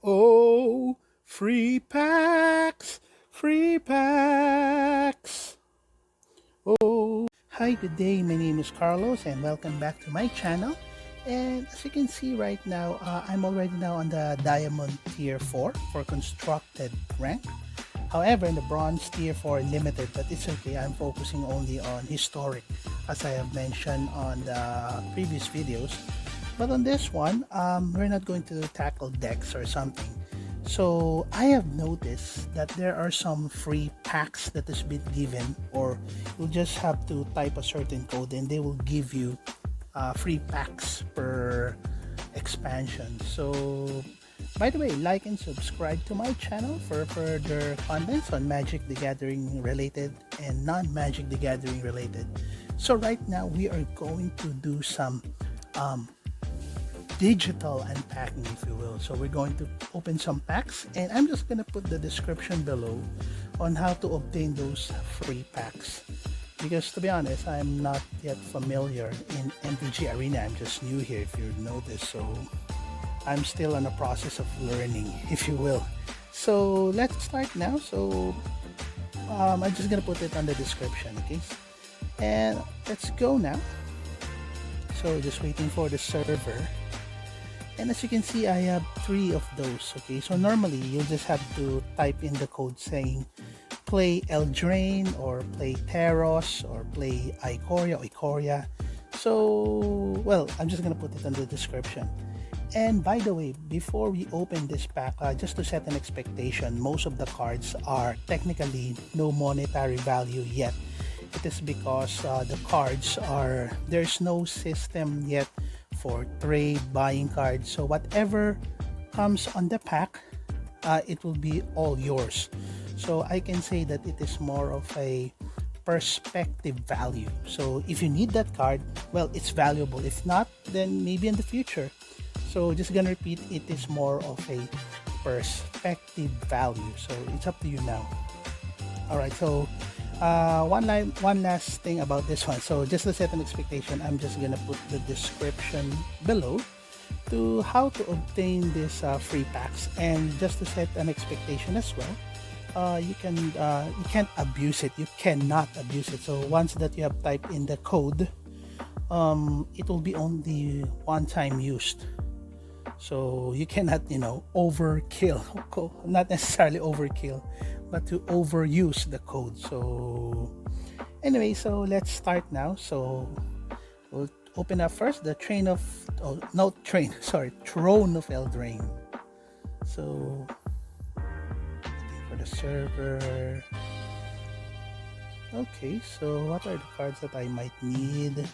Oh, free packs, free packs. Oh, hi, good day. My name is Carlos, and welcome back to my channel. And as you can see right now, I'm already now on the Diamond Tier 4 for constructed rank. However, in the Bronze Tier 4 limited, but it's okay. I'm focusing only on historic, as I have mentioned on the previous videos. But on this one, we're not going to tackle decks or something. So I have noticed that there are some free packs that has been given, or you'll just have to type a certain code and they will give you free packs per expansion. So by the way, like and subscribe to my channel for further contents on Magic the Gathering related and non-Magic the Gathering related. So right now we are going to do some digital unpacking, if you will. So we're going to open some packs, and I'm just going to put the description below on how to obtain those free packs, because to be honest, I'm not yet familiar in MTG Arena. I'm just new here, if you notice, so I'm still in the process of learning, if you will. So let's start now. So I'm just gonna put it on the description, okay? And let's go now. So just waiting for the server. And as you can see, I have 3 of those, okay? So normally, you'll just have to type in the code saying play Eldraine, or play Theros, or play Ikoria. So, well, I'm just gonna put it in the description. And by the way, before we open this pack, just to set an expectation, most of the cards are technically no monetary value yet. It is because the cards are, there's no system yet for trade buying cards, so whatever comes on the pack, it will be all yours. So I can say that it is more of a perspective value. So if you need that card, well, it's valuable. If not, then maybe in the future. So just gonna repeat, it is more of a perspective value. So it's up to you now. All right, so one last thing about this one. So just to set an expectation, I'm just gonna put the description below to how to obtain these free packs. And just to set an expectation as well, you can't abuse it. You cannot abuse it. So once that you have typed in the code, it will be only one time used. So you cannot, overkill. Not necessarily overkill, but to overuse the code. So anyway, so let's start now. So we'll open up first the Throne of Eldraine. So waiting for the server. Okay, so what are the cards that I might need?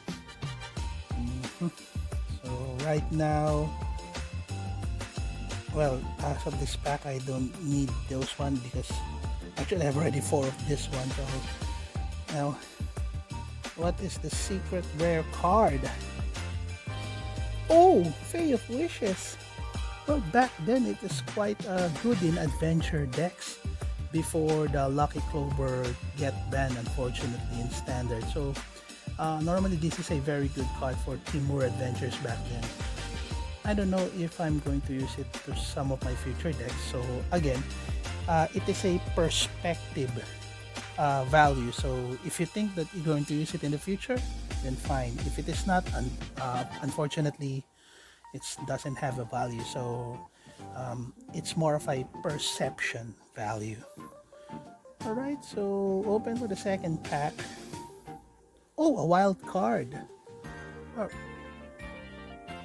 So right now, well, as of this pack, I don't need those one, because actually I have already 4 of this one. So now, what is the secret rare card? Oh, Fae of Wishes. Well, back then it is quite good in adventure decks before the Lucky Clover get banned, unfortunately, in standard. So normally this is a very good card for Timur adventures back then. I don't know if I'm going to use it to some of my future decks. So again, it is a perspective value. So if you think that you're going to use it in the future, then fine. If it is not, unfortunately, it doesn't have a value. So it's more of a perception value. Alright, so open for the second pack. Oh, a wild card. Oh.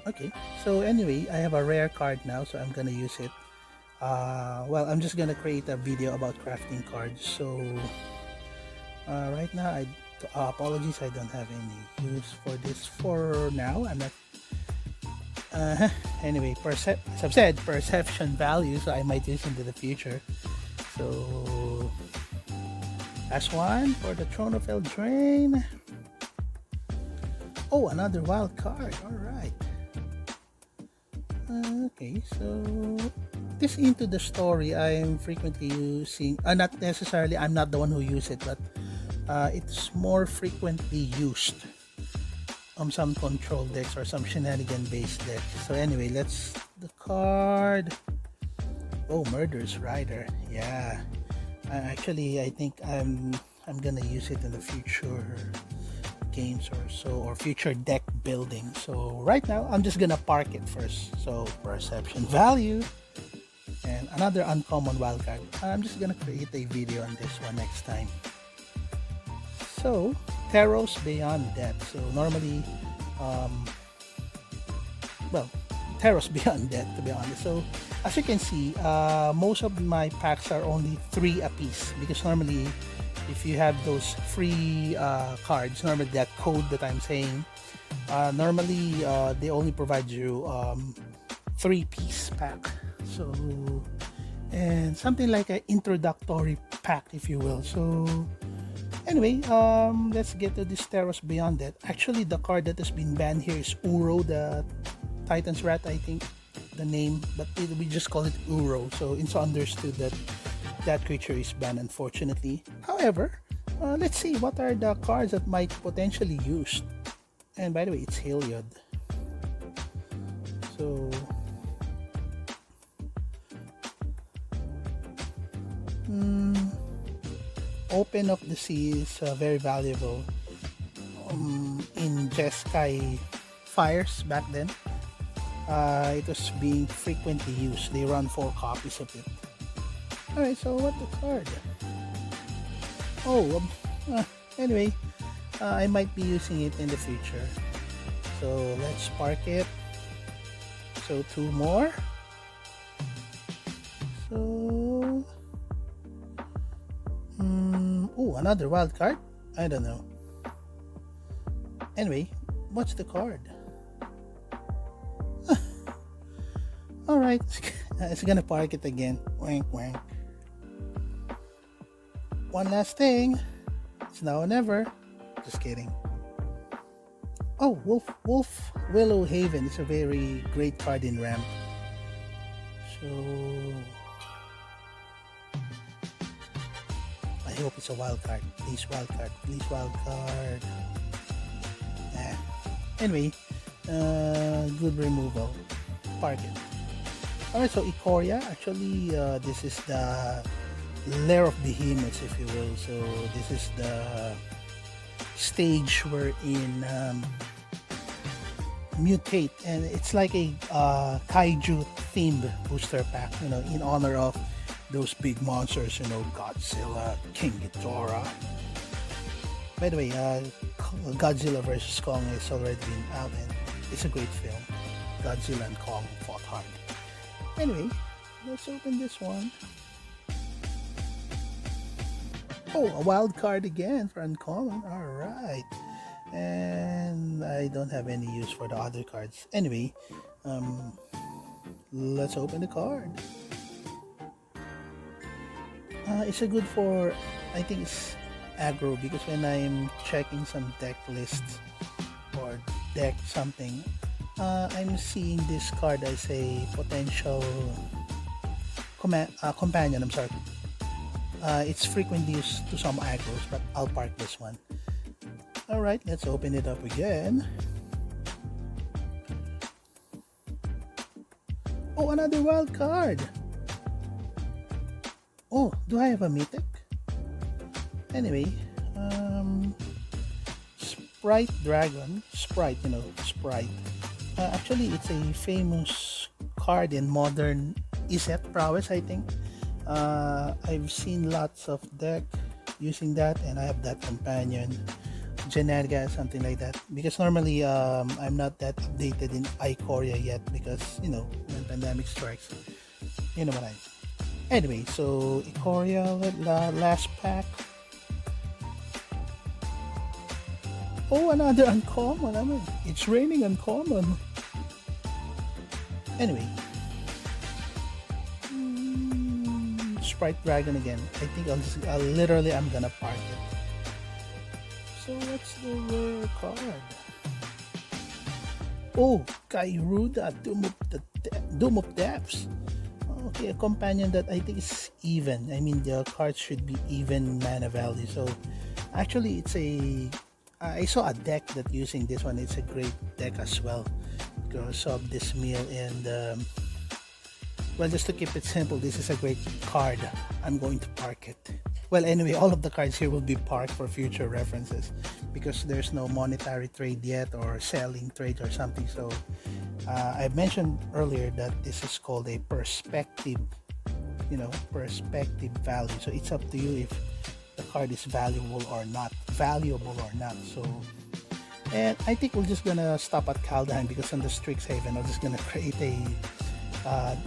Okay, so anyway, I have a rare card now, so I'm gonna use it. Well, I'm just gonna create a video about crafting cards. So right now, apologies, I don't have any use for this for now. I'm not. Anyway, perception value, so I might use it into the future. So last one for the Throne of Eldraine. Oh, another wild card. All right. Okay, so this Into the Story, I am frequently using, not necessarily, I'm not the one who uses it, but it's more frequently used on some control decks or some shenanigan based decks. So anyway, let's the card. Oh, Murderous Rider. Yeah. Actually, I think I'm gonna use it in the future games or so, or future deck building. So right now, I'm just gonna park it first. So perception value and another uncommon wildcard. I'm just gonna create a video on this one next time. So Theros Beyond Death. So normally, well, Theros Beyond Death, to be honest. So as you can see, most of my packs are only 3 apiece, because normally if you have those free cards, normally that code that I'm saying, normally they only provide you 3-piece pack. So, and something like an introductory pack, if you will. So anyway, let's get to this Theros Beyond Death. Actually, the card that has been banned here is Uro, the Titan's Rat, I think the name, but we just call it Uro. So it's understood that that creature is banned, unfortunately. However, let's see what are the cards that might potentially use. And by the way, it's Heliod. So Open of the Sea is very valuable in Jeskai Fires back then. It was being frequently used. They run 4 copies of it. Alright, so what the card? Oh, anyway, I might be using it in the future. So let's park it. So 2 more. So, oh, another wild card? I don't know. Anyway, what's the card? Alright, it's gonna park it again. Wank wank. One last thing. It's now or never. Just kidding. Oh, Wolf Willow Haven is a very great card in ramp. So I hope it's a wild card. Please wild card. Please wild card. Anyway, good removal. Park it. Alright, so Ikoria. Actually, this is the Lair of Behemoths, if you will. So this is the stage wherein mutate, and it's like a kaiju themed booster pack, you know, in honor of those big monsters, you know, Godzilla, King Ghidorah. By the way, Godzilla vs. Kong has already been out, and it's a great film. Godzilla and Kong fought hard. Anyway, let's open this one. Oh, a wild card again for uncommon. Alright. And I don't have any use for the other cards. Anyway, let's open the card. It's a good for, I think it's aggro, because when I'm checking some deck lists or deck something, I'm seeing this card as a potential companion. I'm sorry. It's frequently used to some aggros, but I'll park this one. Alright, let's open it up again. Oh, another wild card. Oh, do I have a mythic? Anyway, Sprite Dragon. Sprite, you know, Sprite. Actually, it's a famous card in modern Iset Prowess, I think. I've seen lots of deck using that, and I have that companion, Genetica, something like that. Because normally, I'm not that updated in Ikoria yet, because, you know, when pandemic strikes, you know what I mean. Anyway, so Ikoria, last pack. Oh, another uncommon. I mean, it's raining uncommon. Anyway, Sprite Dragon again. I think I'm gonna park it. So what's the rare card? Oh, Kairuda, Doom of Depths. Okay, a companion that I think is even. I mean, the cards should be even mana value. So actually, it's a. I saw a deck that using this one. It's a great deck as well, because of this meal and Well, just to keep it simple, this is a great card. I'm going to park it. Well, anyway, all of the cards here will be parked for future references because there's no monetary trade yet or selling trade or something. So I mentioned earlier that this is called a perspective, perspective value. So it's up to you if the card is valuable or not. So, and I think we're just gonna stop at Kaldheim because on the Strixhaven, I'm just gonna create a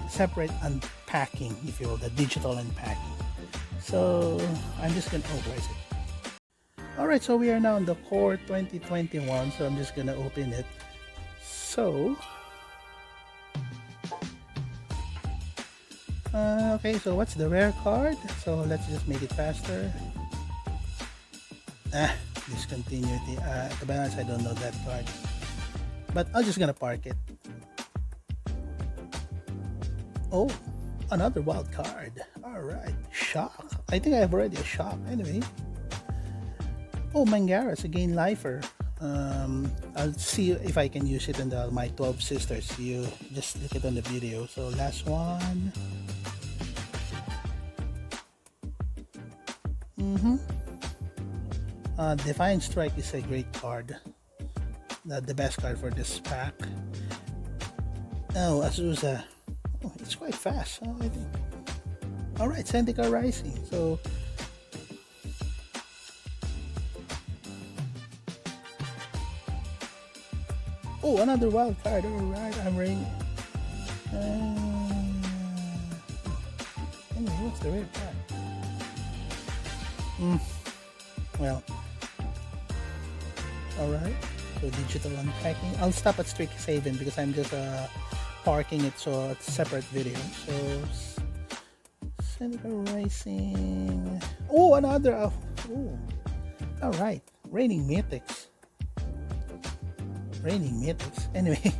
separate unpacking, if you will, the digital unpacking. So I'm just gonna where is it? Alright, so we are now in the core 2021, so I'm just gonna open it. So okay, so what's the rare card? So let's just make it faster. Discontinuity. To be honest, I don't know that card, but I'm just gonna park it. Oh, another wild card. Alright, shock. I think I have already a shock. Anyway. Oh, Mangara's again lifer. I'll see if I can use it in my 12 sisters. You just look it on the video. So last one. Defiant Strike is a great card. The best card for this pack. Oh, Azusa. Oh, it's quite fast. I think. Alright, Zendikar Rising. So oh, another wild card. Alright, I'm ring. Anyway, what's the rare card? Well, alright. So digital unpacking. I'll stop at Strixhaven because I'm just parking it, so it's a separate video. So Zendikar Rising. Oh, another. Oh, alright. Raining Mythics. Anyway,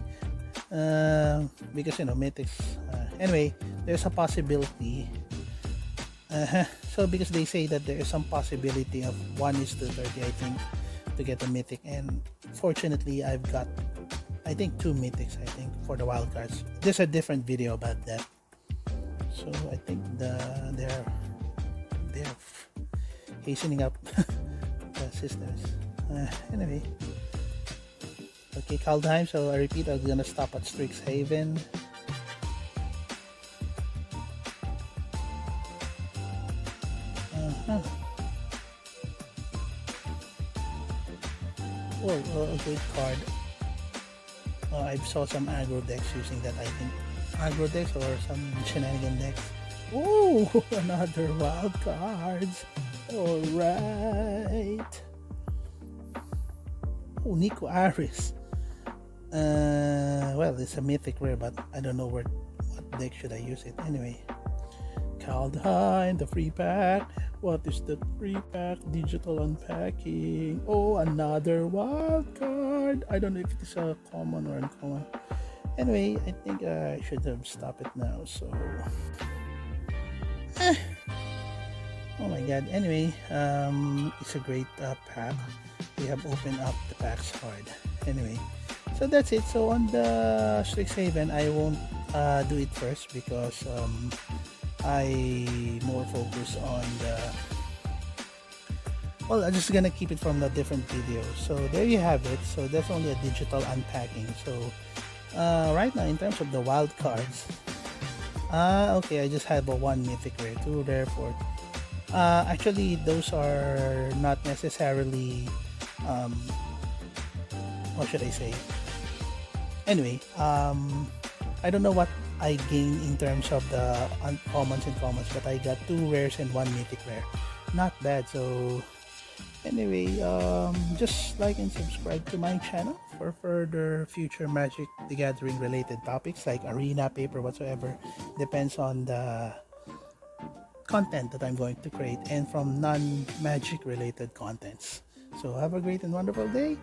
because Mythics. Anyway, there's a possibility. So because they say that there is some possibility of 1:30, I think, to get a mythic, and fortunately I've got, I think, 2 mythics, I think, for the wild cards. There's a different video about that. So I think they're hastening up the sisters. Anyway, okay, Kaldheim. So I repeat, I'm gonna stop at Strixhaven. Oh, a great card. I saw some aggro decks using that, I think. Aggro decks or some shenanigan decks. Oh, another wild cards. Alright. Oh, Nico Aris. Well, it's a mythic rare, but I don't know what deck should I use it. Anyway. Kaldheim, the free pack. What is the free pack? Digital unpacking. Oh, another wild card. I don't know if it's a common or uncommon. Anyway, I think I should have stopped it now. So, oh my god. Anyway, it's a great pack. We have opened up the packs hard. Anyway, so that's it. So on the Strixhaven, I won't do it first because I more focus on the, well, I'm just gonna keep it from a different video. So there you have it. So that's only a digital unpacking. So right now, in terms of the wild cards, okay, I just have a 1 mythic rare, 2 rare, 4. Actually, those are not necessarily what should I say? Anyway, I don't know what I gained in terms of the uncommons and commons, but I got 2 rares and 1 mythic rare. Not bad. So anyway, just like and subscribe to my channel for further future Magic the Gathering related topics like arena, paper, whatsoever. Depends on the content that I'm going to create and from non-magic related contents. So have a great and wonderful day.